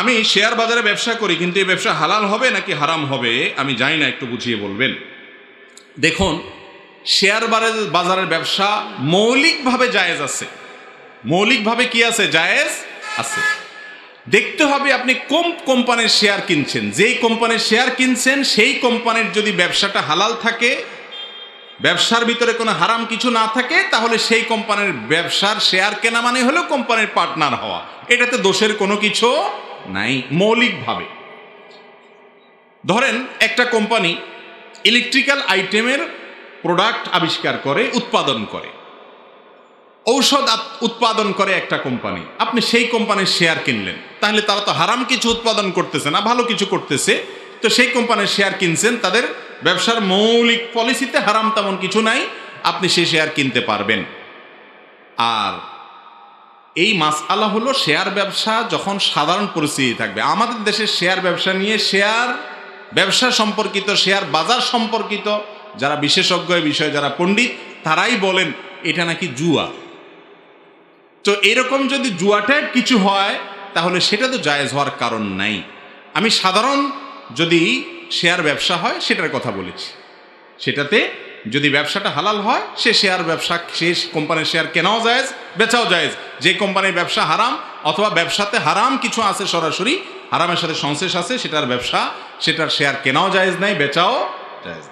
আমি শেয়ার বাজারে ব্যবসা করি, কিন্তু এই ব্যবসা হালাল হবে নাকি হারাম হবে আমি জানি না, একটু বুঝিয়ে বলবেন। দেখুন, শেয়ার বাজারের ব্যবসা মৌলিকভাবে জায়েজ আছে। মৌলিকভাবে কি আছে? জায়েজ আছে। দেখতে হবে আপনি কোন কোম্পানির শেয়ার কিনছেন। যেই কোম্পানির শেয়ার কিনছেন সেই কোম্পানির যদি ব্যবসাটা হালাল থাকে, ব্যবসার ভিতরে কোনো হারাম কিছু না থাকে, তাহলে সেই কোম্পানির ব্যবসার শেয়ার কেনা মানে হলো কোম্পানির পার্টনার হওয়া। এটাতে দোষের কোনো কিছু নাই মৌলিকভাবে। ধরেন একটা কোম্পানি ইলেকট্রিক্যাল আইটেমের প্রোডাক্ট আবিষ্কার করে, উৎপাদন করে, ঔষধ উৎপাদন করে একটা কোম্পানি, আপনি সেই কোম্পানির শেয়ার কিনলেন। তাহলে তারা তো হারাম কিছু উৎপাদন করতেছে না, ভালো কিছু করতেছে। তো সেই কোম্পানির শেয়ার কিনছেন, তাদের ব্যবসার মৌলিক পলিসিতে হারাম তেমন কিছু নাই, আপনি সেই শেয়ার কিনতে পারবেন। আর এই মাসআলা হলো শেয়ার ব্যবসা যখন সাধারণ পরিস্থিতি থাকবে। আমাদের দেশের শেয়ার ব্যবসা নিয়ে, শেয়ার ব্যবসা সম্পর্কিত, শেয়ার বাজার সম্পর্কিত যারা বিশেষজ্ঞ এই বিষয়ে, যারা পণ্ডিত, তারাই বলেন এটা নাকি জুয়া। তো এরকম যদি জুয়া টাইপ কিছু হয় তাহলে সেটা তো জায়েজ হওয়ার কারণ নাই। আমি সাধারণ যদি শেয়ার ব্যবসা হয় সেটার কথা বলেছি। সেটাতে যদি ব্যবসাটা হালাল হয়, সে শেয়ার ব্যবসা, সে কোম্পানির শেয়ার কেনাও জায়েজ, বেচাও জায়েজ। যে কোম্পানির ব্যবসা হারাম অথবা ব্যবসাতে হারাম কিছু আছে, সরাসরি হারামের সাথে সংশ্লেষ আছে, সেটার ব্যবসা, সেটার শেয়ার কেনাও জায়েজ নাই, বেচাও জায়েজ।